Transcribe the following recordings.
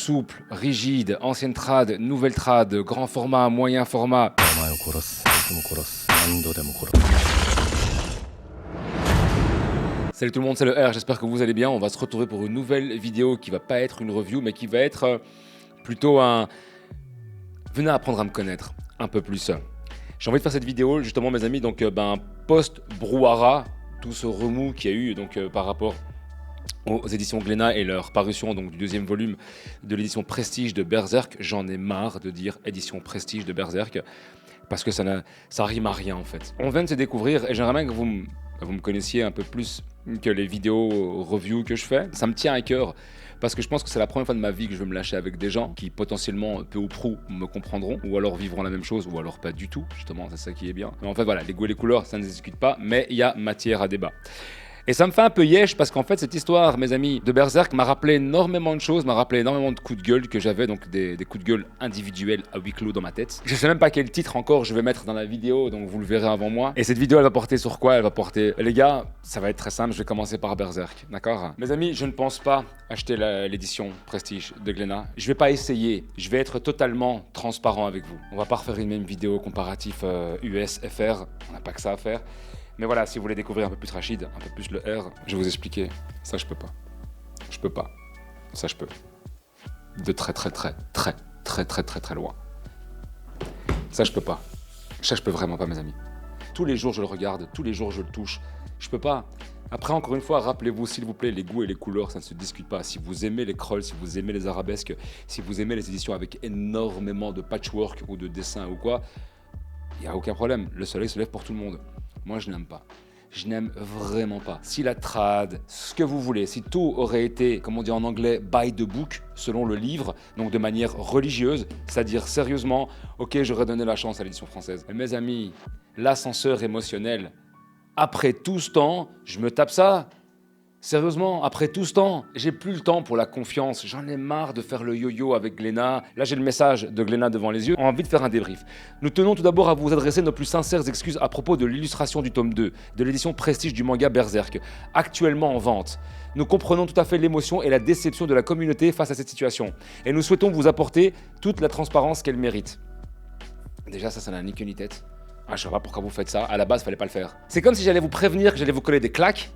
souple, rigide, ancienne trad, nouvelle trad, grand format, moyen format. Salut tout le monde, c'est le R, j'espère que vous allez bien. On va se retrouver pour une nouvelle vidéo qui va pas être une review, mais qui va être plutôt un... Venez apprendre à me connaître un peu plus. J'ai envie de faire cette vidéo justement mes amis, donc post-brouhaha, tout ce remous qu'il y a eu par rapport aux éditions Glénat et leur parution donc, du deuxième volume de l'édition Prestige de Berserk. J'en ai marre de dire édition Prestige de Berserk parce que ça rime à rien en fait. On vient de se découvrir et j'aimerais bien que vous me connaissiez un peu plus que les vidéos reviews que je fais. Ça me tient à cœur parce que je pense que c'est la première fois de ma vie que je veux me lâcher avec des gens qui potentiellement peu ou prou me comprendront ou alors vivront la même chose ou alors pas du tout. Justement, c'est ça qui est bien. Mais en fait voilà, les goûts et les couleurs, ça ne se discute pas, mais il y a matière à débat. Et ça me fait un peu yesh parce qu'en fait cette histoire, mes amis, de Berserk m'a rappelé énormément de choses, m'a rappelé énormément de coups de gueule que j'avais, donc des coups de gueule individuels à huis clos dans ma tête. Je sais même pas quel titre encore je vais mettre dans la vidéo, donc vous le verrez avant moi. Et cette vidéo elle va porter sur quoi? Elle va porter... Les gars, ça va être très simple, je vais commencer par Berserk, d'accord? Mes amis, je ne pense pas acheter l'édition Prestige de Glénat. Je vais pas essayer, je vais être totalement transparent avec vous. On va pas refaire une même vidéo comparatif US, FR, on n'a pas que ça à faire. Mais voilà, si vous voulez découvrir un peu plus Rachid, un peu plus le R, je vais vous expliquer. Ça, je peux pas. Je peux pas. Ça, je peux. De très loin. Ça, je peux pas. Ça, je peux vraiment pas, mes amis. Tous les jours, je le regarde. Tous les jours, je le touche. Je peux pas. Après, encore une fois, rappelez-vous, s'il vous plaît, les goûts et les couleurs, ça ne se discute pas. Si vous aimez les crolls, si vous aimez les arabesques, si vous aimez les éditions avec énormément de patchwork ou de dessins ou quoi, il n'y a aucun problème. Le soleil se lève pour tout le monde. Moi, je n'aime pas. Je n'aime vraiment pas. Si la trad, ce que vous voulez, si tout aurait été, comme on dit en anglais, by the book, selon le livre, donc de manière religieuse, c'est-à-dire sérieusement, ok, j'aurais donné la chance à l'édition française. Mais mes amis, l'ascenseur émotionnel, après tout ce temps, je me tape ça. Sérieusement, après tout ce temps, j'ai plus le temps pour la confiance. J'en ai marre de faire le yo-yo avec Glénat. Là, j'ai le message de Glénat devant les yeux. J'ai envie de faire un débrief. Nous tenons tout d'abord à vous adresser nos plus sincères excuses à propos de l'illustration du tome 2, de l'édition Prestige du manga Berserk, actuellement en vente. Nous comprenons tout à fait l'émotion et la déception de la communauté face à cette situation. Et nous souhaitons vous apporter toute la transparence qu'elle mérite. Déjà, ça n'a ni queue ni tête. Je sais pas pourquoi vous faites ça. À la base, fallait pas le faire. C'est comme si j'allais vous prévenir que j'allais vous coller des claques.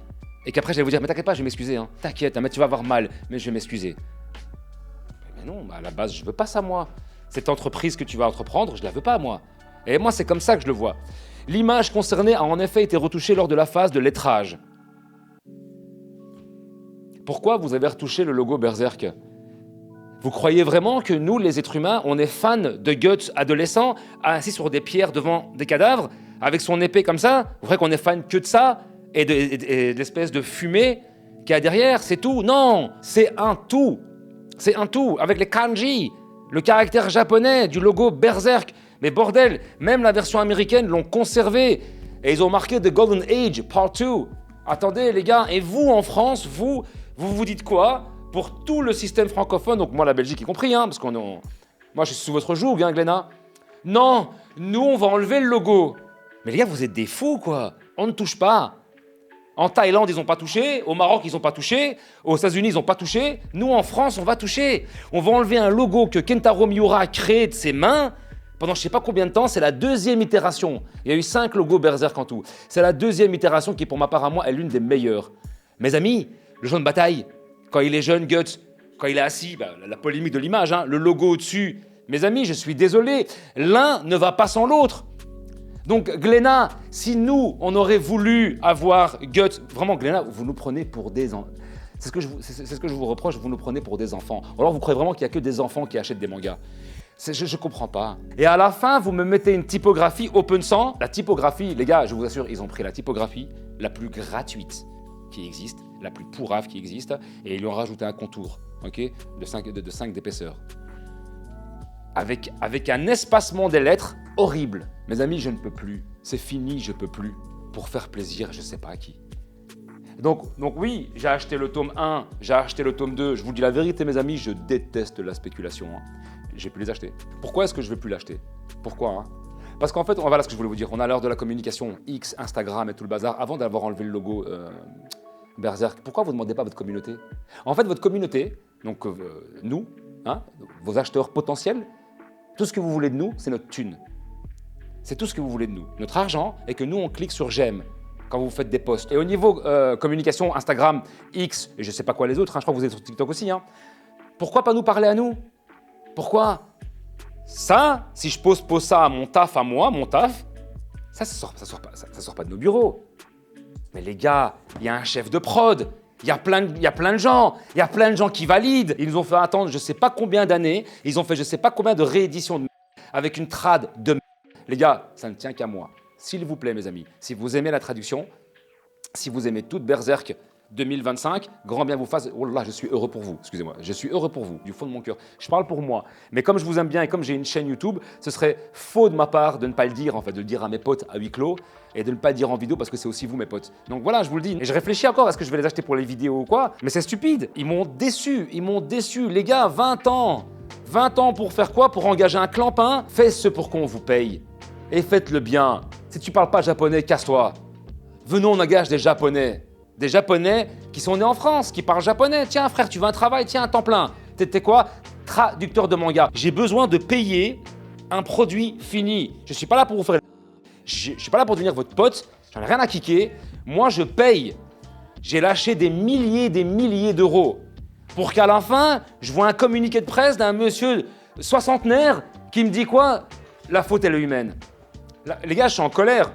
Et qu'après, j'allais vous dire, mais t'inquiète pas, je vais m'excuser, hein. T'inquiète, mais tu vas avoir mal, mais je vais m'excuser. Mais non, à la base, je veux pas ça, moi. Cette entreprise que tu vas entreprendre, je la veux pas, moi. Et moi, c'est comme ça que je le vois. L'image concernée a en effet été retouchée lors de la phase de lettrage. Pourquoi vous avez retouché le logo Berserk? Vous croyez vraiment que nous, les êtres humains, on est fans de Guts adolescent, assis sur des pierres devant des cadavres, avec son épée comme ça? Vous croyez qu'on est fan que de ça? Et de l'espèce de fumée qu'il y a derrière, c'est tout. Non, c'est un tout. C'est un tout, avec les kanji, le caractère japonais du logo Berserk. Mais bordel, même la version américaine l'ont conservé. Et ils ont marqué The Golden Age, Part 2. Attendez les gars, et vous en France, vous dites quoi pour tout le système francophone, donc moi la Belgique y compris, hein, parce moi je suis sous votre joug, hein, Glénat. Non, nous on va enlever le logo. Mais les gars, vous êtes des fous quoi. On ne touche pas. En Thaïlande, ils n'ont pas touché. Au Maroc, ils n'ont pas touché. Aux États-Unis, ils n'ont pas touché. Nous, en France, on va toucher. On va enlever un logo que Kentaro Miura a créé de ses mains pendant je ne sais pas combien de temps. C'est la deuxième itération. Il y a eu 5 logos Berserk en tout. C'est la deuxième itération qui, pour ma part à moi, est l'une des meilleures. Mes amis, le champ de bataille, quand il est jeune, Guts, quand il est assis, la polémique de l'image, hein, le logo au-dessus. Mes amis, je suis désolé. L'un ne va pas sans l'autre. Donc Glénat, si nous, on aurait voulu avoir Guts, vraiment Glénat, vous nous prenez pour des enfants. C'est ce que je vous reproche, vous nous prenez pour des enfants. Ou alors vous croyez vraiment qu'il n'y a que des enfants qui achètent des mangas. Je comprends pas. Et à la fin, vous me mettez une typographie open sans. La typographie, les gars, je vous assure, ils ont pris la typographie la plus gratuite qui existe, la plus pourrave qui existe, et ils lui ont rajouté un contour, ok, de 5 d'épaisseur. Avec un espacement des lettres horrible. Mes amis, je ne peux plus. C'est fini, je peux plus. Pour faire plaisir, je sais pas à qui. Donc oui, j'ai acheté le tome 1, j'ai acheté le tome 2. Je vous dis la vérité, mes amis, je déteste la spéculation. Hein. J'ai pu les acheter. Pourquoi est-ce que je ne vais plus l'acheter? Pourquoi hein? Parce qu'en fait, voilà ce que je voulais vous dire. On a l'heure de la communication, X, Instagram et tout le bazar. Avant d'avoir enlevé le logo Berserk, pourquoi vous ne demandez pas à votre communauté? En fait, votre communauté, donc nous, hein, vos acheteurs potentiels, tout ce que vous voulez de nous, c'est notre thune. C'est tout ce que vous voulez de nous, notre argent, et que nous, on clique sur j'aime quand vous faites des posts. Et au niveau communication, Instagram, X, et je ne sais pas quoi les autres, hein, je crois que vous êtes sur TikTok aussi, hein, pourquoi pas nous parler à nous? Pourquoi? Ça, si je pose ça à mon taf, mon taf, ça sort pas de nos bureaux. Mais les gars, il y a un chef de prod, il y a plein de gens qui valident. Ils nous ont fait attendre je ne sais pas combien d'années, ils ont fait je ne sais pas combien de rééditions de avec une trad de Les gars, ça ne tient qu'à moi. S'il vous plaît, mes amis, si vous aimez la traduction, si vous aimez toute Berserk 2025, grand bien vous fasse. Oh là, je suis heureux pour vous. Excusez-moi, je suis heureux pour vous, du fond de mon cœur. Je parle pour moi. Mais comme je vous aime bien et comme j'ai une chaîne YouTube, ce serait faux de ma part de ne pas le dire, en fait, de le dire à mes potes à huis clos et de ne pas le dire en vidéo parce que c'est aussi vous, mes potes. Donc voilà, je vous le dis. Et je réfléchis encore, est-ce que je vais les acheter pour les vidéos ou quoi? Mais c'est stupide. Ils m'ont déçu. Les gars, 20 ans. 20 ans pour faire quoi? Pour engager un clampin? Faites ce pour qu'on vous paye. Et faites-le bien. Si tu parles pas japonais, casse-toi. Venons, on engage des Japonais. Des Japonais qui sont nés en France, qui parlent japonais. Tiens, frère, tu veux un travail? Tiens, un temps plein. T'es quoi? Traducteur de manga. J'ai besoin de payer un produit fini. Je suis pas là pour vous faire... Je suis pas là pour devenir votre pote. J'en ai rien à kicker. Moi, je paye. J'ai lâché des milliers d'euros pour qu'à la fin, je vois un communiqué de presse d'un monsieur soixantenaire qui me dit quoi? La faute, elle est humaine. Là, les gars, je suis en colère.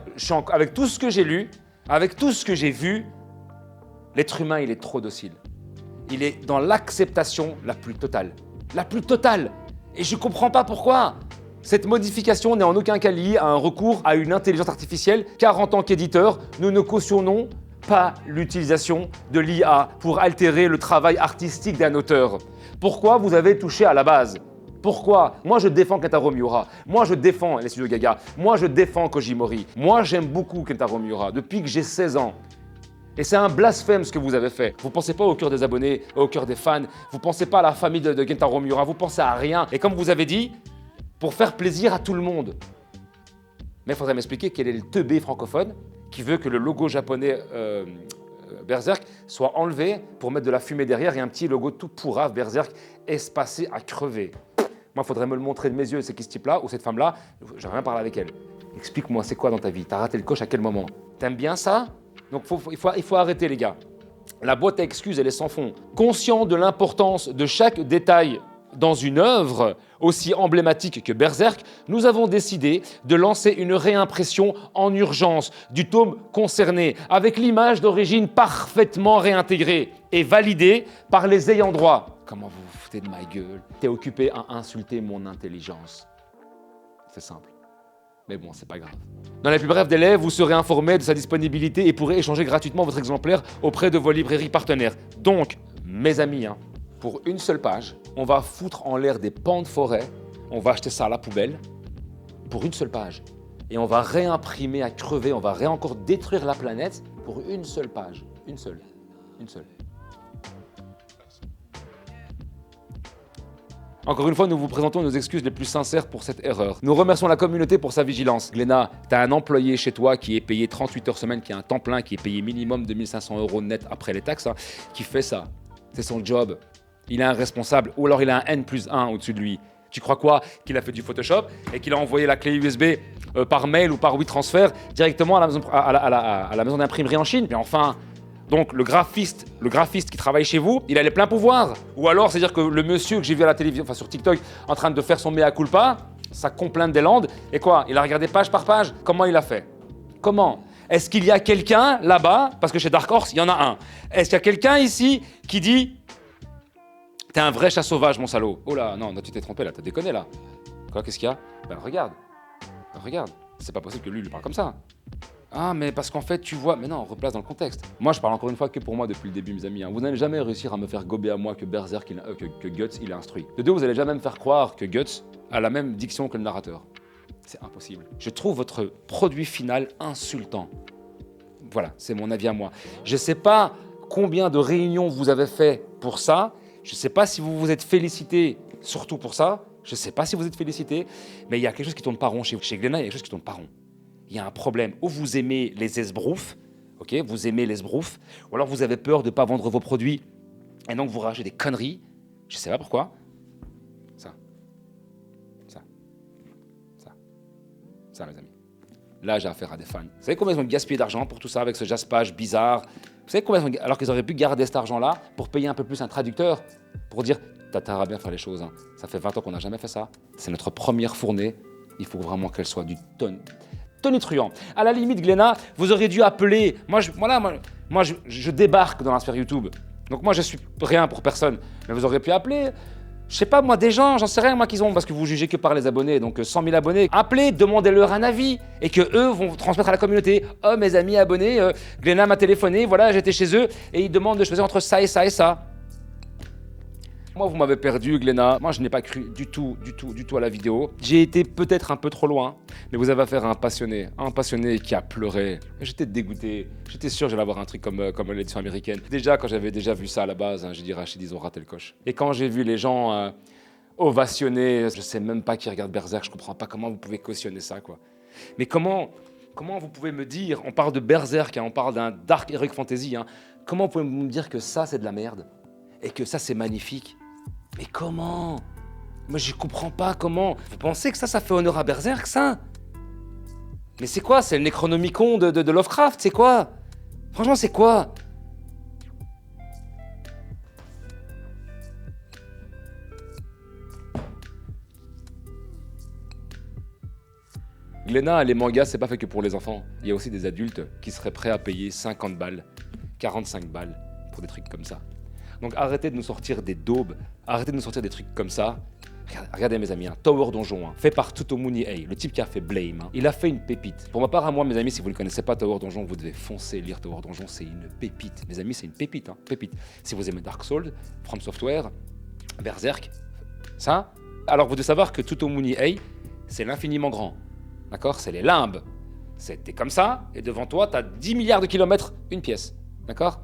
Avec tout ce que j'ai lu, avec tout ce que j'ai vu, l'être humain, il est trop docile. Il est dans l'acceptation la plus totale. La plus totale. Et je ne comprends pas pourquoi. Cette modification n'est en aucun cas liée à un recours à une intelligence artificielle, car en tant qu'éditeur, nous ne cautionnons pas l'utilisation de l'IA pour altérer le travail artistique d'un auteur. Pourquoi vous avez touché à la base? Pourquoi? Moi, je défends Kentaro Miura. Moi, je défends les studios Gaga. Moi, je défends Kojimori. Moi, j'aime beaucoup Kentaro Miura depuis que j'ai 16 ans. Et c'est un blasphème ce que vous avez fait. Vous ne pensez pas au cœur des abonnés, au cœur des fans. Vous ne pensez pas à la famille de Kentaro Miura. Vous pensez à rien. Et comme vous avez dit, pour faire plaisir à tout le monde. Mais il faudrait m'expliquer quel est le teubé francophone qui veut que le logo japonais Berserk soit enlevé pour mettre de la fumée derrière et un petit logo tout pourrave Berserk espacé à crever. Moi, il faudrait me le montrer de mes yeux, c'est qui ce type-là ou cette femme-là? J'aimerais bien parler avec elle. Explique-moi, c'est quoi dans ta vie? T'as raté le coche à quel moment? T'aimes bien ça? Donc, il faut arrêter, les gars. La boîte à excuses, elle est sans fond. Conscient de l'importance de chaque détail dans une œuvre aussi emblématique que Berserk, nous avons décidé de lancer une réimpression en urgence du tome concerné, avec l'image d'origine parfaitement réintégrée et validée par les ayants droit. Comment vous vous foutez de ma gueule? T'es occupé à insulter mon intelligence. C'est simple. Mais bon, c'est pas grave. Dans les plus brefs délais, vous serez informé de sa disponibilité et pourrez échanger gratuitement votre exemplaire auprès de vos librairies partenaires. Donc, mes amis, pour une seule page, on va foutre en l'air des pans de forêt, on va acheter ça à la poubelle, pour une seule page. Et on va réimprimer à crever, on va encore détruire la planète pour une seule page. Une seule. Encore une fois, nous vous présentons nos excuses les plus sincères pour cette erreur. Nous remercions la communauté pour sa vigilance. Gléna, tu as un employé chez toi qui est payé 38 heures semaine, qui a un temps plein, qui est payé minimum 2500 € net après les taxes, qui fait ça. C'est son job. Il a un responsable, ou alors il a un N+1 au-dessus de lui. Tu crois quoi? Qu'il a fait du Photoshop et qu'il a envoyé la clé USB par mail ou par WeTransfer directement à la maison d'imprimerie en Chine? Mais enfin, donc le graphiste qui travaille chez vous, il a les pleins pouvoirs. Ou alors, c'est-à-dire que le monsieur que j'ai vu à la télévision, enfin sur TikTok, en train de faire son mea culpa, sa complainte des Landes, et quoi? Il a regardé page par page. Comment il a fait? Comment? Est-ce qu'il y a quelqu'un là-bas, parce que chez Dark Horse, il y en a un. Est-ce qu'il y a quelqu'un ici qui dit « T'es un vrai chat sauvage, mon salaud ». Oh là, non, tu t'es trompé là, t'as déconné là. Quoi, qu'est-ce qu'il y a? Ben regarde. C'est pas possible que lui parle comme ça. Ah, mais parce qu'en fait, tu vois... Mais non, replace dans le contexte. Moi, je parle encore une fois que pour moi depuis le début, mes amis. Vous n'allez jamais réussir à me faire gober à moi que Berserk, que Guts, il est instruit. De deux, vous n'allez jamais me faire croire que Guts a la même diction que le narrateur. C'est impossible. Je trouve votre produit final insultant. Voilà, c'est mon avis à moi. Je ne sais pas combien de réunions vous avez fait pour ça. Je ne sais pas si vous vous êtes félicité surtout pour ça. Je ne sais pas si vous êtes félicité. Mais il y a quelque chose qui ne tourne pas rond chez vous. Chez Gléna, il y a quelque chose qui ne tourne pas rond. Il y a un problème. Ou vous aimez les esbroufs, ok, vous aimez les esbroufs, ou alors vous avez peur de ne pas vendre vos produits et donc vous rachetez des conneries. Je ne sais pas pourquoi. Ça, mes amis. Là, j'ai affaire à des fans. Vous savez combien ils ont gaspillé d'argent pour tout ça avec ce jaspage bizarre? Vous savez combien alors qu'ils auraient pu garder cet argent-là pour payer un peu plus un traducteur, pour dire t'as à bien faire les choses. Hein. Ça fait 20 ans qu'on n'a jamais fait ça. C'est notre première fournée. Il faut vraiment qu'elle soit du tonitruant. À la limite, Glénat, vous auriez dû appeler. Moi, je débarque dans la sphère YouTube. Donc moi, je suis rien pour personne. Mais vous auriez pu appeler. Je sais pas, moi, des gens, j'en sais rien, moi, qu'ils ont, parce que vous jugez que par les abonnés, donc 100 000 abonnés. Appelez, demandez-leur un avis, et que eux vont transmettre à la communauté. Oh, mes amis abonnés, Glénat m'a téléphoné, voilà, j'étais chez eux, et ils demandent de choisir entre ça et ça et ça. Moi, vous m'avez perdu, Glénat. Moi, je n'ai pas cru du tout à la vidéo. J'ai été peut-être un peu trop loin, mais vous avez affaire à un passionné qui a pleuré. J'étais dégoûté. J'étais sûr que j'allais avoir un truc comme l'édition américaine. Déjà, quand j'avais déjà vu ça à la base, j'ai dit Rachid, ils ont raté le coche. Et quand j'ai vu les gens ovationner, je sais même pas qui regarde Berserk, je comprends pas comment vous pouvez cautionner ça, quoi. Mais comment vous pouvez me dire, on parle de Berserk, hein, on parle d'un dark heroic fantasy, hein, comment vous pouvez me dire que ça, c'est de la merde et que ça, c'est magnifique? Mais comment? Moi, je comprends pas comment. Vous pensez que ça fait honneur à Berserk, ça? Mais c'est quoi? C'est le Necronomicon de Lovecraft, c'est quoi? Franchement, c'est quoi? Glénat, les mangas, c'est pas fait que pour les enfants. Il y a aussi des adultes qui seraient prêts à payer 50 balles, 45 balles pour des trucs comme ça. Donc arrêtez de nous sortir des daubes, arrêtez de nous sortir des trucs comme ça. Regardez mes amis, Tower Donjon, fait par Totomuni Ei, le type qui a fait Blame. Il a fait une pépite. Pour ma part à moi, mes amis, si vous ne connaissez pas Tower Donjon, vous devez foncer lire Tower Donjon, c'est une pépite. Mes amis, c'est une pépite, pépite. Si vous aimez Dark Souls, From Software, Berserk, ça. Alors vous devez savoir que Totomuni Ei, c'est l'infiniment grand. D'accord? C'est les limbes. T'es comme ça, et devant toi, t'as 10 milliards de kilomètres, une pièce. D'accord?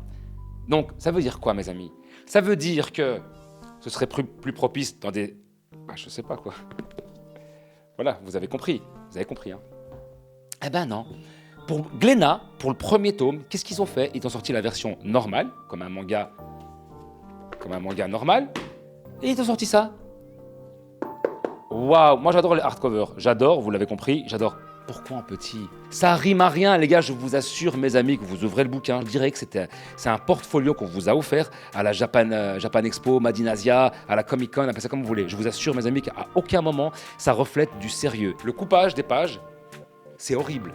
Donc, ça veut dire quoi, mes amis? Ça veut dire que ce serait plus propice dans des... je sais pas quoi. Voilà, vous avez compris. Vous avez compris, hein. Eh ben non. Pour Glénat, pour le premier tome, qu'est-ce qu'ils ont fait? Ils ont sorti la version normale, comme un manga normal, et ils ont sorti ça. Waouh, moi j'adore les hardcovers. J'adore, vous l'avez compris, j'adore. Pourquoi en petit? Ça rime à rien, les gars, je vous assure, mes amis, que vous ouvrez le bouquin, je dirais que c'est un portfolio qu'on vous a offert à la Japan Expo, Madinasia, à la Comic Con, appelez ça comme vous voulez. Je vous assure, mes amis, qu'à aucun moment, ça reflète du sérieux. Le coupage des pages, c'est horrible.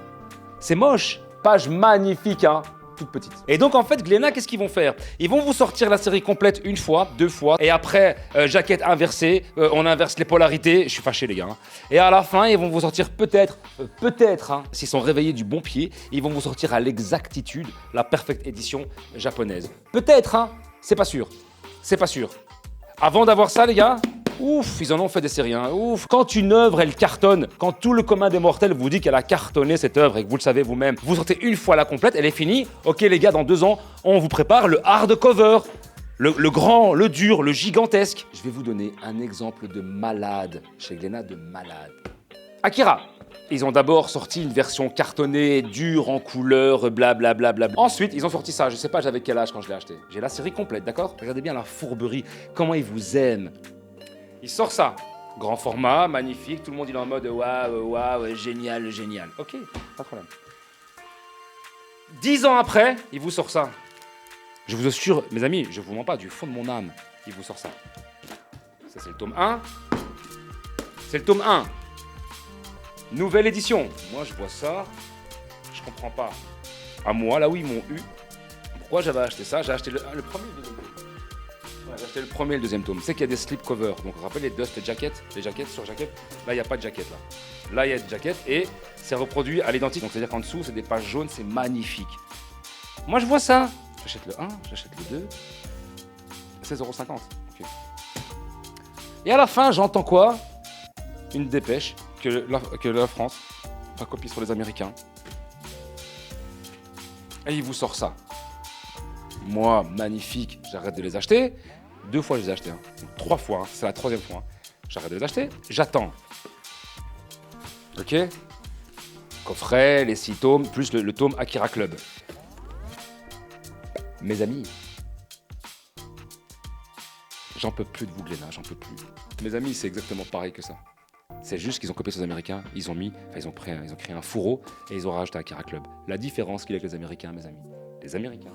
C'est moche. Page magnifique, hein, toute petite. Et donc, en fait, Glénat, qu'est-ce qu'ils vont faire? Ils vont vous sortir la série complète une fois, 2 fois, et après, jaquette inversée, on inverse les polarités. Je suis fâché, les gars. Hein. Et à la fin, ils vont vous sortir peut-être, hein, s'ils sont réveillés du bon pied, ils vont vous sortir à l'exactitude la perfecte édition japonaise. Peut-être, hein, c'est pas sûr. C'est pas sûr. Avant d'avoir ça, les gars, ouf, ils en ont fait des séries, hein, ouf. Quand une œuvre, elle cartonne, quand tout le commun des mortels vous dit qu'elle a cartonné cette œuvre et que vous le savez vous-même, vous sortez une fois la complète, elle est finie. Ok, les gars, dans 2 ans, on vous prépare le hardcover. Le grand, le dur, le gigantesque. Je vais vous donner un exemple de malade, chez Glénat, de malade. Akira. Ils ont d'abord sorti une version cartonnée, dure, en couleur, blablabla. Ensuite, ils ont sorti ça. Je sais pas, j'avais quel âge quand je l'ai acheté. J'ai la série complète, d'accord? Regardez bien la fourberie, comment ils vous aiment. Ils sortent ça. Grand format, magnifique, tout le monde il est en mode waouh, génial. Ok, pas de problème. 10 ans après, il vous sort ça. Je vous assure, mes amis, je vous mens pas, du fond de mon âme, il vous sort ça. Ça, c'est le tome 1. C'est le tome 1. Nouvelle édition. Moi, je vois ça, je comprends pas. À moi, là où ils m'ont eu, pourquoi j'avais acheté ça? J'ai acheté le premier et le deuxième tome. Ouais, j'ai acheté le premier et le deuxième tome. C'est qu'il y a des slipcovers. Donc, vous rappelez les dust jackets, les jaquettes sur jaquette. Là, il n'y a pas de jaquette, là. Là, il y a des jaquettes et c'est reproduit à l'identique. Donc, c'est-à-dire qu'en dessous, c'est des pages jaunes, c'est magnifique. Moi, je vois ça. J'achète le 1, j'achète le 2. 16,50 €. Okay. Et à la fin, j'entends quoi? Une dépêche que la France va copier sur les Américains. Et il vous sort ça. Moi, magnifique, j'arrête de les acheter. 2 fois, je les ai achetés. 3 fois, hein. C'est la 3e fois. Hein. J'arrête de les acheter. J'attends. Ok? Coffret, les 6 tomes, plus le tome Akira Club. Mes amis, j'en peux plus de vous, Glénat, j'en peux plus. Mes amis, c'est exactement pareil que ça. C'est juste qu'ils ont copié sur les Américains, ils ont créé un fourreau et ils ont rajouté un Kara Club. La différence qu'il y a avec les Américains, mes amis. Les Américains,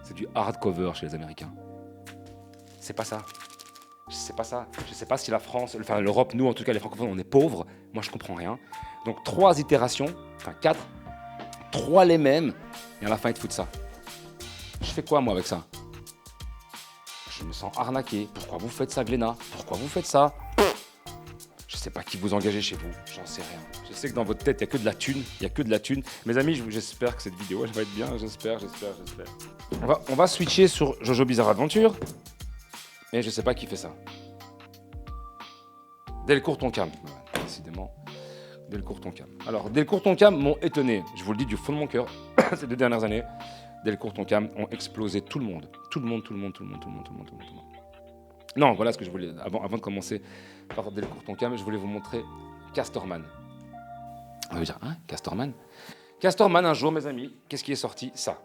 c'est du hardcover chez les Américains. C'est pas ça. C'est pas ça. Je sais pas si la France, enfin l'Europe, nous en tout cas les francophones, on est pauvres. Moi je comprends rien. Donc 3 itérations, enfin 4, 3 les mêmes, et à la fin ils te foutent ça. Je fais quoi moi avec ça? Je me sens arnaqué. Pourquoi vous faites ça, Glénat? Pourquoi vous faites ça? Je sais pas qui vous engagez chez vous, j'en sais rien. Je sais que dans votre tête, il n'y a que de la thune, il y a que de la thune. Mes amis, j'espère que cette vidéo, elle va être bien, j'espère. On va switcher sur Jojo Bizarre Adventure, mais je sais pas qui fait ça. Delcourt Tonkam, décidément. Delcourt Tonkam. Alors, Delcourt Tonkam m'ont étonné, je vous le dis du fond de mon cœur, ces 2 dernières années. Delcourt Tonkam ont explosé tout le monde. Tout le monde. Non, voilà ce que je voulais. Avant de commencer par Delcourt Tonkam, je voulais vous montrer Castorman. On va dire, hein, Castorman? Castorman, un jour, mes amis, qu'est-ce qui est sorti? Ça.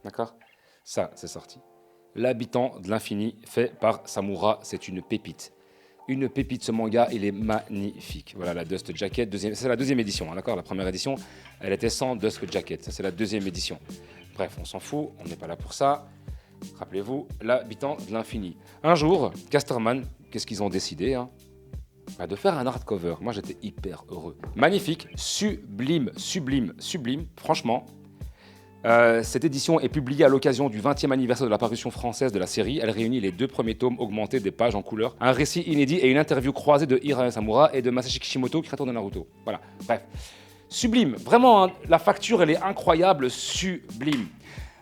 D'accord? Ça, c'est sorti. L'habitant de l'infini, fait par Samura, c'est une pépite. Une pépite, ce manga, il est magnifique. Voilà, la Dust Jacket, c'est la 2e édition, hein, d'accord? La première édition, elle était sans Dust Jacket. Ça, c'est la 2e édition. Bref, on s'en fout, on n'est pas là pour ça. Rappelez-vous, l'habitant de l'infini. Un jour, Castorman, qu'est-ce qu'ils ont décidé, hein? De faire un hardcover. Moi, j'étais hyper heureux. Magnifique, sublime. Franchement, cette édition est publiée à l'occasion du 20e anniversaire de la parution française de la série. Elle réunit les 2 premiers tomes augmentés des pages en couleur, un récit inédit et une interview croisée de Hira Samura et de Masashi Kishimoto, créateur de Naruto. Voilà, bref. Sublime, vraiment, hein, la facture, elle est incroyable, sublime.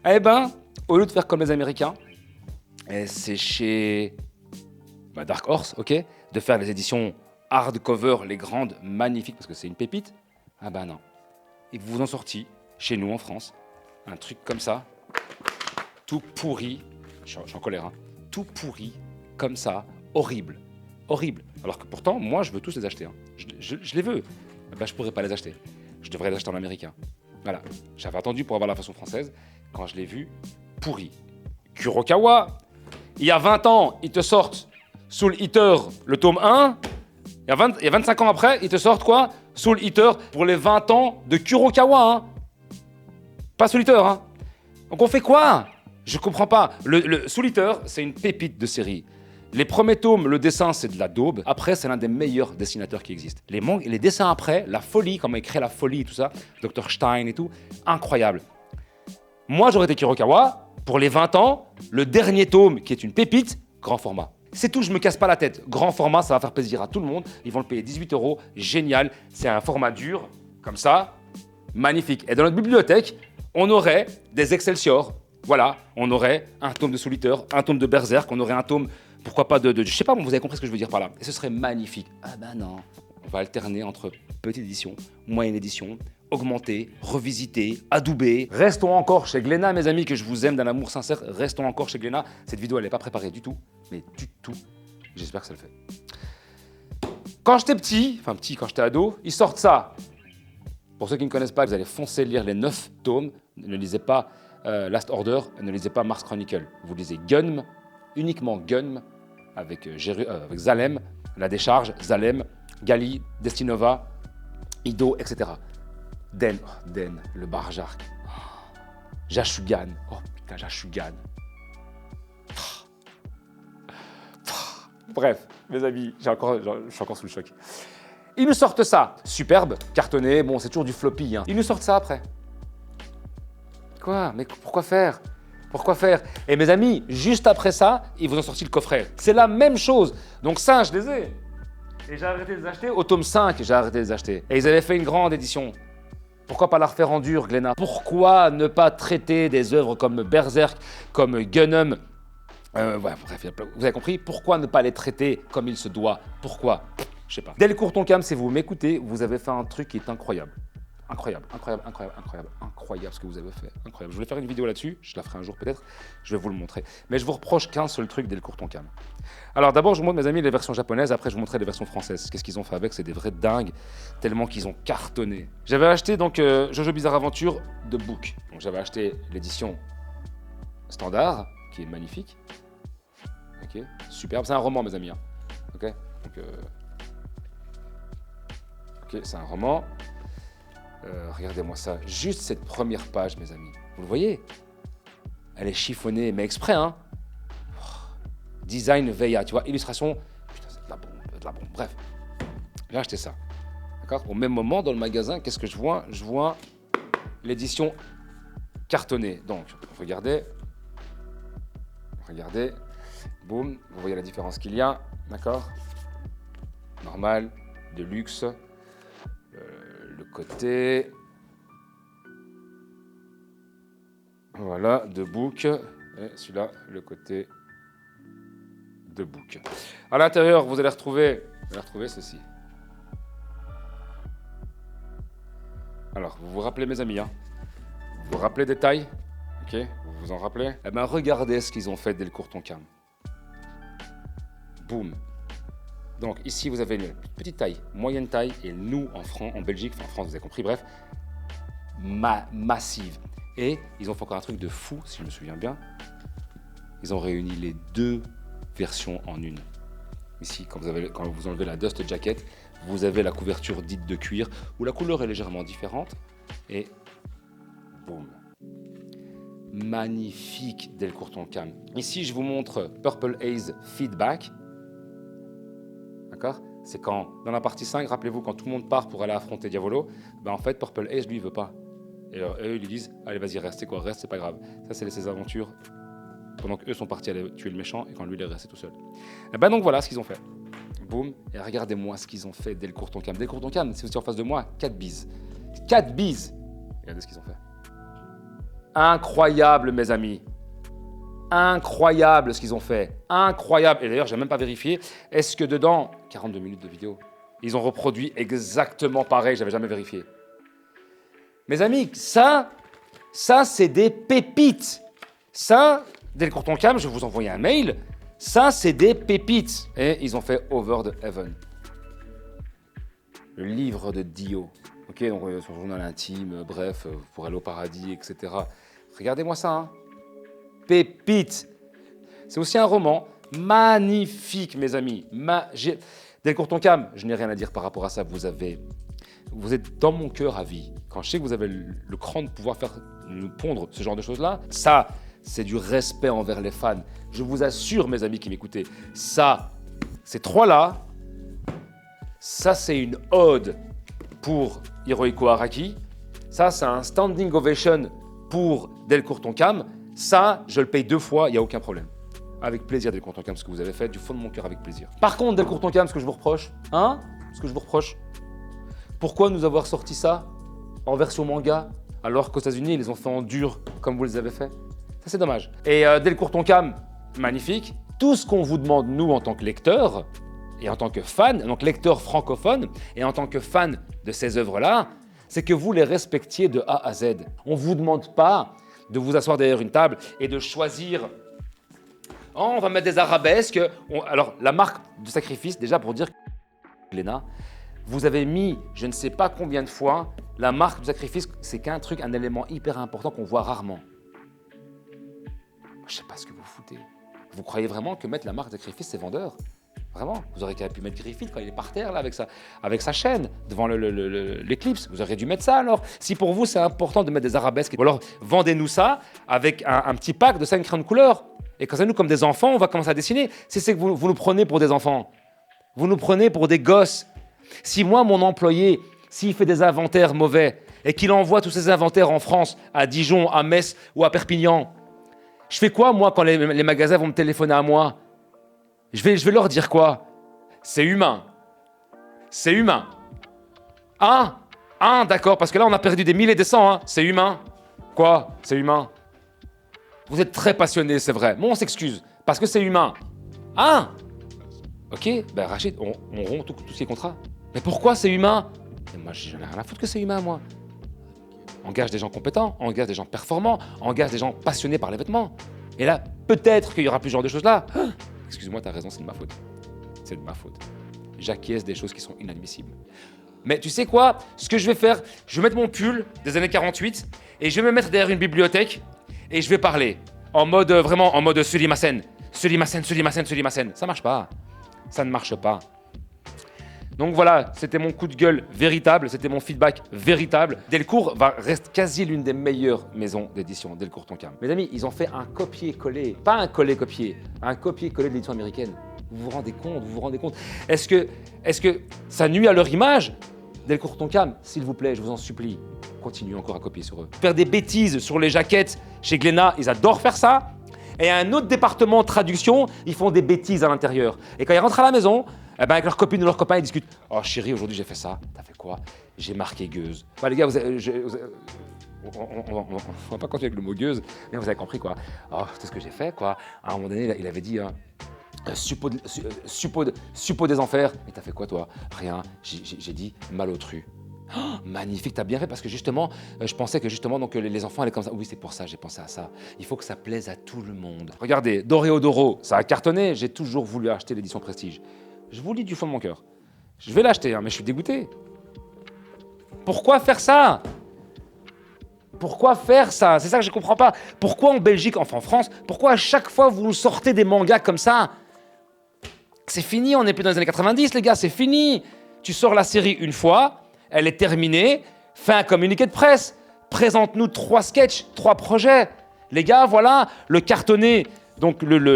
Eh ben, au lieu de faire comme les Américains, c'est chez Dark Horse, ok, de faire les éditions hardcover, les grandes, magnifiques, parce que c'est une pépite. Ah ben non. Ils vous ont sorti, chez nous en France, un truc comme ça, tout pourri, je suis en colère, hein, tout pourri, comme ça, horrible. Alors que pourtant, moi, je veux tous les acheter. Hein. Je les veux. Ben, je pourrais pas les acheter. Je devrais les acheter en américain. Voilà. J'avais attendu pour avoir la façon française. Quand je l'ai vu, pourri. Kurokawa, il y a 20 ans, ils te sortent Soul Eater, le tome 1. Il y a 25 ans après, ils te sortent quoi? Soul Eater pour les 20 ans de Kurokawa. Hein. Pas Soul Eater. Hein. Donc on fait quoi? Je comprends pas. Le Soul Eater, c'est une pépite de série. Les premiers tomes, le dessin, c'est de la daube. Après, c'est l'un des meilleurs dessinateurs qui existent. Les dessins après, la folie, comment il crée la folie et tout ça, Dr. Stein et tout, incroyable. Moi, j'aurais été Kurokawa, pour les 20 ans, le dernier tome, qui est une pépite, grand format. C'est tout, je me casse pas la tête. Grand format, ça va faire plaisir à tout le monde. Ils vont le payer 18 €, génial. C'est un format dur, comme ça, magnifique. Et dans notre bibliothèque, on aurait des Excelsior. Voilà, on aurait un tome de Soul Eater, un tome de Berserk, on aurait un tome, pourquoi pas je sais pas, vous avez compris ce que je veux dire par là. Et ce serait magnifique. Ah ben non. On va alterner entre petite édition, moyenne édition, augmenter, revisiter, adouber. Restons encore chez Glénat, mes amis, que je vous aime d'un amour sincère. Restons encore chez Glénat. Cette vidéo, elle n'est pas préparée du tout, mais du tout. J'espère que ça le fait. Quand j'étais petit, quand j'étais ado, ils sortent ça. Pour ceux qui ne connaissent pas, vous allez foncer lire les 9 tomes. Ne lisez pas Last Order, ne lisez pas Mars Chronicle. Vous lisez Gunm, uniquement Gunm, avec Zalem, La Décharge, Zalem, Gali, Destinova, Ido, etc. Den, le Barjark. Jashugan. Oh putain, Jashugan. Bref, mes amis, je suis encore sous le choc. Ils nous sortent ça, superbe, cartonné, bon, c'est toujours du floppy. Hein. Ils nous sortent ça après. Quoi? Mais pourquoi faire? Et mes amis, juste après ça, ils vous ont sorti le coffret. C'est la même chose. Donc ça, je les ai. Et j'ai arrêté de les acheter. Au tome 5, j'ai arrêté de les acheter. Et ils avaient fait une grande édition. Pourquoi pas la refaire en dur, Glénat? Pourquoi ne pas traiter des œuvres comme Berserk, comme Gunm bref, vous avez compris. Pourquoi ne pas les traiter comme il se doit? Pourquoi? Je sais pas. Delcourt Tonkam, si vous m'écoutez, vous avez fait un truc qui est incroyable. Incroyable ce que vous avez fait. Incroyable. Je voulais faire une vidéo là-dessus, je la ferai un jour peut-être, je vais vous le montrer. Mais je vous reproche qu'un seul truc Delcourt Tonkam. Alors d'abord, je vous montre, mes amis, les versions japonaises, après je vous montrerai les versions françaises. Qu'est-ce qu'ils ont fait avec? C'est des vrais dingues, tellement qu'ils ont cartonné. J'avais acheté donc Jojo Bizarre Adventure de Book. Donc j'avais acheté l'édition standard, qui est magnifique. Ok. Ok, superbe. C'est un roman, mes amis. Hein. Ok, donc, ok, c'est un roman. Regardez-moi ça. Juste cette première page, mes amis. Vous le voyez? Elle est chiffonnée, mais exprès, hein. Design Veya, tu vois, illustration. Putain, c'est de la bombe. Bref, j'ai acheté ça. D'accord? Au même moment, dans le magasin, qu'est-ce que je vois? Je vois l'édition cartonnée. Donc, regardez. Boum, vous voyez la différence qu'il y a. D'accord? Normal, de luxe. Le côté. Voilà, de book. Et celui-là, le côté de book. À l'intérieur, vous allez retrouver ceci. Alors, vous vous rappelez, mes amis, hein? Vous vous rappelez des tailles? Ok, vous vous en rappelez? Eh bien, regardez ce qu'ils ont fait dès le Courton-Cam. Boum. Donc, ici, vous avez une petite taille, moyenne taille, et nous, en Belgique, enfin en France, vous avez compris, bref, massive. Et ils ont fait encore un truc de fou, si je me souviens bien. Ils ont réuni les deux versions en une. Ici, quand vous enlevez la Dust Jacket, vous avez la couverture dite de cuir, où la couleur est légèrement différente. Et boum. Magnifique dès le Courton-Cam. Ici, je vous montre Purple Haze Feedback. D'accord? C'est quand, dans la partie 5, rappelez-vous, quand tout le monde part pour aller affronter Diavolo, ben en fait, Purple Haze, lui, il veut pas. Et alors, eux, ils lui disent, allez, vas-y, reste, c'est pas grave. Ça, c'est ses aventures, pendant qu'eux sont partis aller tuer le méchant, et quand lui, il est resté tout seul. Et ben donc, voilà ce qu'ils ont fait. Boum, et regardez-moi ce qu'ils ont fait dès le Courton-Cam. Dès le Courton-Cam, c'est aussi en face de moi, 4 bises. 4 bises! Regardez ce qu'ils ont fait. Incroyable, mes amis. Incroyable ce qu'ils ont fait. Incroyable. Et d'ailleurs, j'ai même pas vérifié. Est-ce que dedans, 42 minutes de vidéo, ils ont reproduit exactement pareil, j'avais jamais vérifié. Mes amis, ça c'est des pépites. Ça, dès le Courton-Cam, je vais vous envoyer un mail. Ça, c'est des pépites. Et ils ont fait Over the Heaven. Le livre de Dio. Ok, donc son journal intime, bref, pour aller au paradis, etc. Regardez-moi ça, hein. Pépite. C'est aussi un roman magnifique, mes amis. Dès le Courton-Cam, je n'ai rien à dire par rapport à ça. Vous êtes dans mon cœur à vie. Quand je sais que vous avez le cran de pouvoir nous pondre ce genre de choses-là, ça, c'est du respect envers les fans. Je vous assure, mes amis qui m'écoutez, ça, ces trois-là, ça, c'est une ode pour Hirohiko Araki. Ça, c'est un standing ovation pour Dès le Courton-Cam. Ça, je le paye 2 fois, il n'y a aucun problème. Avec plaisir, Dès le Courton-Cam, ce que vous avez fait, du fond de mon cœur, avec plaisir. Par contre, Dès le Courton-Cam, ce que je vous reproche, pourquoi nous avoir sorti ça en version manga, alors qu'aux États-Unis, ils les ont fait en dur, comme vous les avez fait? Ça, c'est dommage. Et Dès le Courton-Cam, magnifique. Tout ce qu'on vous demande, nous, en tant que lecteurs, et en tant que fan, donc lecteur francophone, et en tant que fan de ces œuvres-là, c'est que vous les respectiez de A à Z. On ne vous demande pas de vous asseoir derrière une table et de choisir « Oh, on va mettre des arabesques ». Alors, la marque de sacrifice, déjà pour dire que Léna, vous avez mis, je ne sais pas combien de fois, la marque de sacrifice, c'est un élément hyper important qu'on voit rarement. Je ne sais pas ce que vous foutez. Vous croyez vraiment que mettre la marque de sacrifice, c'est vendeur? Vraiment, vous auriez pu mettre Griffith quand il est par terre là, avec sa chaîne devant l'éclipse. Vous auriez dû mettre ça alors. Si pour vous c'est important de mettre des arabesques, ou alors vendez-nous ça avec un petit pack de 5 crayons de couleur. Et quand ça nous comme des enfants, on va commencer à dessiner. Si c'est que vous nous prenez pour des enfants, vous nous prenez pour des gosses. Si moi, mon employé, s'il fait des inventaires mauvais et qu'il envoie tous ses inventaires en France, à Dijon, à Metz ou à Perpignan, je fais quoi moi quand les magasins vont me téléphoner à moi? Je vais leur dire quoi? C'est humain. C'est humain. D'accord, parce que là, on a perdu des milliers et des cents. Hein. C'est humain. Quoi? C'est humain. Vous êtes très passionné, c'est vrai. Bon, on s'excuse, parce que c'est humain. Ok, ben Rachid, on rompt tous ces contrats. Mais pourquoi c'est humain? Et moi, j'en ai rien à foutre que c'est humain, moi. Engage des gens compétents, engage des gens performants, engage des gens passionnés par les vêtements. Et là, peut-être qu'il y aura plus ce genre de choses-là. Excuse-moi, t'as raison, c'est de ma faute. C'est de ma faute. J'acquiesce des choses qui sont inadmissibles. Mais tu sais quoi? Ce que je vais faire, je vais mettre mon pull des années 48 et je vais me mettre derrière une bibliothèque et je vais parler en mode vraiment en mode sulimasen. Sulimasen. Ça marche pas. Ça ne marche pas. Donc voilà, c'était mon coup de gueule véritable, c'était mon feedback véritable. Delcourt reste quasi l'une des meilleures maisons d'édition, Delcourt Tonkam. Mes amis, ils ont fait un copier-coller, pas un coller-copier, un copier-coller de l'édition américaine. Vous vous rendez compte? Est-ce que ça nuit à leur image? Delcourt Tonkam, s'il vous plaît, je vous en supplie, continuez encore à copier sur eux. Faire des bêtises sur les jaquettes chez Glénat, ils adorent faire ça. Et à un autre département traduction, ils font des bêtises à l'intérieur. Et quand ils rentrent à la maison, eh ben avec leurs copines ou leurs copains, ils discutent. Oh chérie, aujourd'hui j'ai fait ça. T'as fait quoi? J'ai marqué gueuse. Bah les gars, on va pas continuer avec le mot gueuse, mais vous avez compris quoi. Oh, c'est ce que j'ai fait quoi. À un moment donné, il avait dit suppôt des enfers. Et t'as fait quoi toi? Rien. J'ai dit malotru. Oh, magnifique, t'as bien fait parce que justement, je pensais que justement donc les enfants allaient comme ça. Oui, c'est pour ça, j'ai pensé à ça. Il faut que ça plaise à tout le monde. Regardez, Doréodoro, ça a cartonné. J'ai toujours voulu acheter l'édition Prestige. Je vous le dis du fond de mon cœur. Je vais l'acheter, hein, mais je suis dégoûté. Pourquoi faire ça? Pourquoi faire ça? C'est ça que je ne comprends pas. Pourquoi en Belgique, enfin en France, pourquoi à chaque fois vous nous sortez des mangas comme ça? C'est fini, on n'est plus dans les années 90, les gars, c'est fini. Tu sors la série une fois, elle est terminée, fais un communiqué de presse, présente-nous 3 sketchs, 3 projets. Les gars, voilà, le cartonné, donc le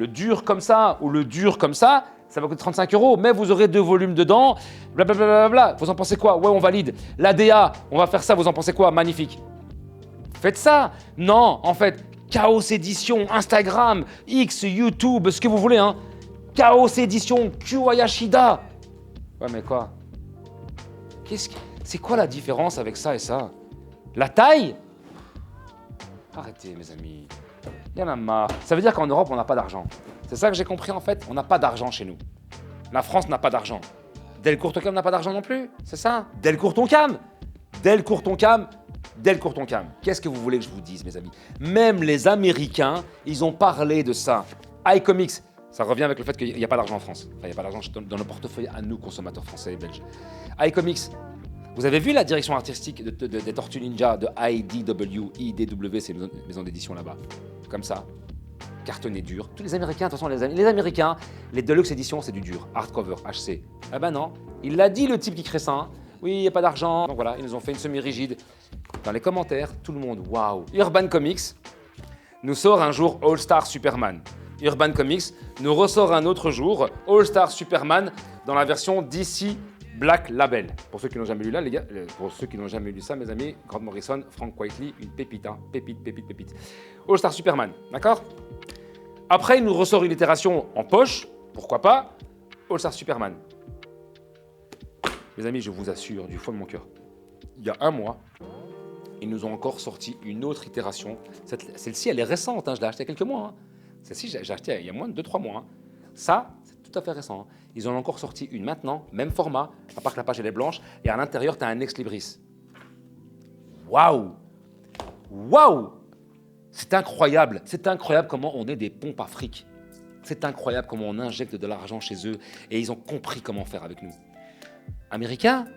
dur comme ça ou le dur comme ça va coûter 35 €, mais vous aurez 2 volumes dedans, blablabla. Vous en pensez quoi? Ouais, on valide. L'ADA, on va faire ça, vous en pensez quoi? Magnifique. Faites ça. Non, en fait, Chaos Édition, Instagram, X, YouTube, ce que vous voulez, hein. Chaos Édition, Kuwayashida. Ouais, mais quoi? C'est quoi la différence avec ça et ça? La taille? Arrêtez, mes amis. Il y en a marre. Ça veut dire qu'en Europe, on n'a pas d'argent. C'est ça que j'ai compris, en fait. On n'a pas d'argent chez nous. La France n'a pas d'argent. Delcourt Tonkam n'a pas d'argent non plus. C'est ça. Delcourt Tonkam. Qu'est-ce que vous voulez que je vous dise, mes amis? Même les Américains, ils ont parlé de ça. iComics, ça revient avec le fait qu'il n'y a pas d'argent en France. Enfin, il n'y a pas d'argent dans nos portefeuilles à nous, consommateurs français et belges. iComics, vous avez vu la direction artistique des Tortues Ninja, de IDW, c'est une maison d'édition là-bas. Comme ça, cartonné dur. Tous les Américains, de toute façon, les Américains, les Deluxe éditions, c'est du dur. Hardcover, HC. Ah ben non, il l'a dit le type qui crée ça. Hein. Oui, il n'y a pas d'argent. Donc voilà, ils nous ont fait une semi-rigide. Dans les commentaires, tout le monde, waouh. Urban Comics nous sort un jour All Star Superman. Urban Comics nous ressort un autre jour All Star Superman dans la version DC Black Label. Pour ceux qui n'ont jamais lu là, les gars, pour ceux qui n'ont jamais lu ça, mes amis, Grant Morrison, Frank Quitely, une pépite, hein, pépite. All Star Superman, d'accord? Après, il nous ressort une itération en poche, pourquoi pas, All Star Superman. Mes amis, je vous assure, du fond de mon cœur, il y a un mois, ils nous ont encore sorti une autre itération. Celle-ci, elle est récente, hein, je l'ai achetée il y a quelques mois. Hein. Celle-ci, j'ai acheté il y a moins de 2-3 mois. Hein. Ça, c'est tout à fait récent. Hein. Ils en ont encore sorti une maintenant, même format, à part que la page elle est blanche, et à l'intérieur, tu as un ex-libris. Waouh! C'est incroyable comment on est des pompes à fric. C'est incroyable comment on injecte de l'argent chez eux, et ils ont compris comment faire avec nous. Américains,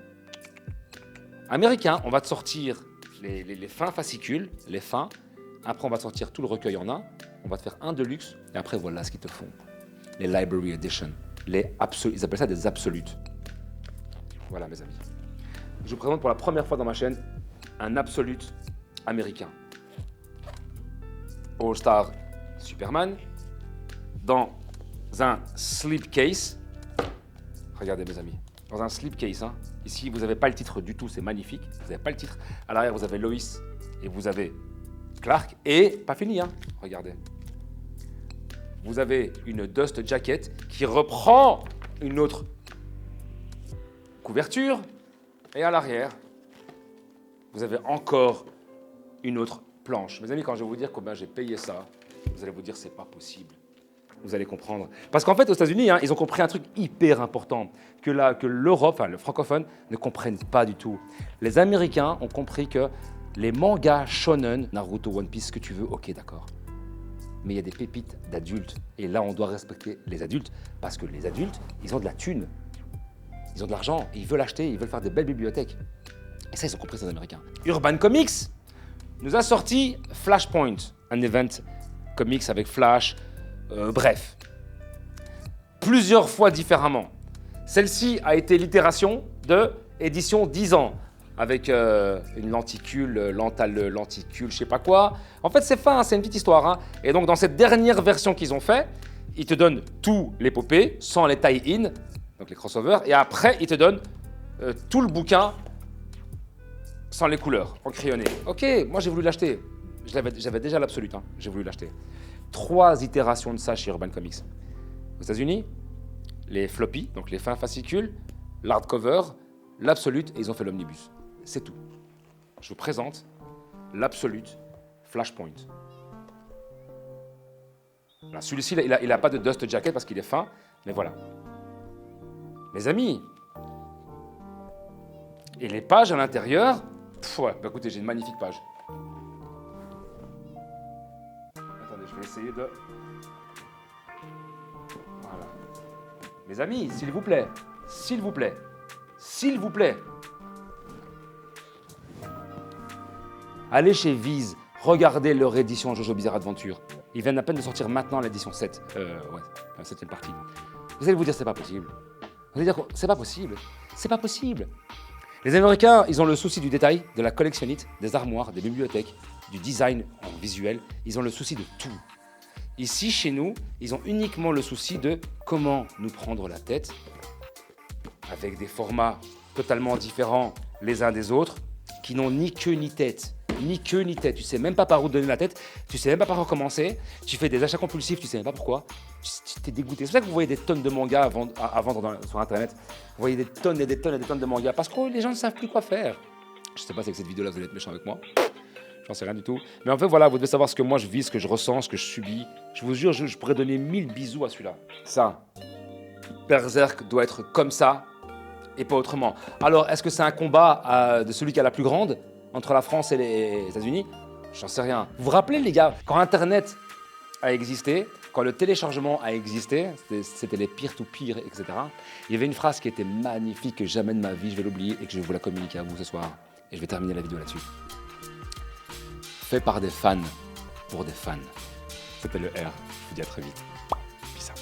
on va te sortir les fins fascicules, les fins. Après, on va te sortir tout le recueil en un. On va te faire un deluxe. Et après, voilà ce qu'ils te font. Les Library Edition. Ils appellent ça des absolutes. Voilà, mes amis. Je vous présente pour la première fois dans ma chaîne un absolute américain. All Star Superman. Dans un slipcase. Regardez, mes amis. Dans un slipcase, hein. Ici, vous n'avez pas le titre du tout, c'est magnifique. Vous n'avez pas le titre. À l'arrière, vous avez Lois et vous avez Clark. Et, pas fini, hein. Regardez. Vous avez une Dust Jacket qui reprend une autre couverture. Et à l'arrière, vous avez encore une autre planche. Mes amis, quand je vais vous dire combien j'ai payé ça, vous allez vous dire c'est pas possible. Vous allez comprendre. Parce qu'en fait, aux États-Unis, hein, ils ont compris un truc hyper important que l'Europe, enfin le francophone, ne comprennent pas du tout. Les Américains ont compris que les mangas shonen, Naruto, One Piece, ce que tu veux, ok, d'accord. Mais il y a des pépites d'adultes. Et là, on doit respecter les adultes parce que les adultes, ils ont de la thune. Ils ont de l'argent, ils veulent acheter, ils veulent faire de belles bibliothèques. Et ça, ils ont compris, ces Américains. Urban Comics nous a sorti Flashpoint, un event comics avec Flash, bref. Plusieurs fois différemment. Celle-ci a été l'itération de édition 10 ans, avec une lenticule, lenticule, je sais pas quoi. En fait, c'est fin, c'est une petite histoire. Hein. Et donc, dans cette dernière version qu'ils ont fait, ils te donnent tout l'épopée, sans les tie-in, donc les crossovers, et après, ils te donnent tout le bouquin sans les couleurs, en crayonné. Ok, moi j'ai voulu l'acheter. J'avais déjà l'Absolute, hein. J'ai voulu l'acheter. 3 itérations de ça chez Urban Comics. Aux États-Unis, les floppy, donc les fins fascicules, l'hardcover, l'Absolute, et ils ont fait l'omnibus. C'est tout. Je vous présente l'Absolute Flashpoint. Celui-ci, il n'a pas de dust jacket parce qu'il est fin, mais voilà. Mes amis, et les pages à l'intérieur, ouais, bah écoutez, j'ai une magnifique page. Attendez, je vais essayer de... Voilà. Mes amis, s'il vous plaît, s'il vous plaît, s'il vous plaît. Allez chez Viz, regardez leur édition Jojo Bizarre Adventure. Ils viennent à peine de sortir maintenant l'édition 7. La 7e partie. Vous allez vous dire, c'est pas possible. Vous allez dire, c'est pas possible. C'est pas possible. Les Américains, ils ont le souci du détail, de la collectionnite, des armoires, des bibliothèques, du design en visuel. Ils ont le souci de tout. Ici, chez nous, ils ont uniquement le souci de comment nous prendre la tête, avec des formats totalement différents les uns des autres, qui n'ont ni queue ni tête. Ni queue ni tête. Tu sais même pas par où donner la tête, tu sais même pas par où commencer, tu fais des achats compulsifs, tu sais même pas pourquoi. Tu t'es dégoûté. C'est pour ça que vous voyez des tonnes de mangas à vendre sur Internet. Vous voyez des tonnes et des tonnes et des tonnes de mangas parce que les gens ne savent plus quoi faire. Je sais pas si avec cette vidéo-là vous allez être méchant avec moi. J'en sais rien du tout. Mais en fait, voilà, vous devez savoir ce que moi je vis, ce que je ressens, ce que je subis. Je vous jure, je pourrais donner 1000 bisous à celui-là. Ça, Berserk doit être comme ça et pas autrement. Alors, est-ce que c'est un combat de celui qui a la plus grande entre la France et les États-Unis? J'en sais rien. Vous vous rappelez, les gars, quand Internet a existé, quand le téléchargement a existé, c'était les peer-to-peer, etc. Il y avait une phrase qui était magnifique, que jamais de ma vie je vais l'oublier et que je vais vous la communiquer à vous ce soir. Et je vais terminer la vidéo là-dessus. Fait par des fans, pour des fans. C'était le R. Je vous dis à très vite. Peace out.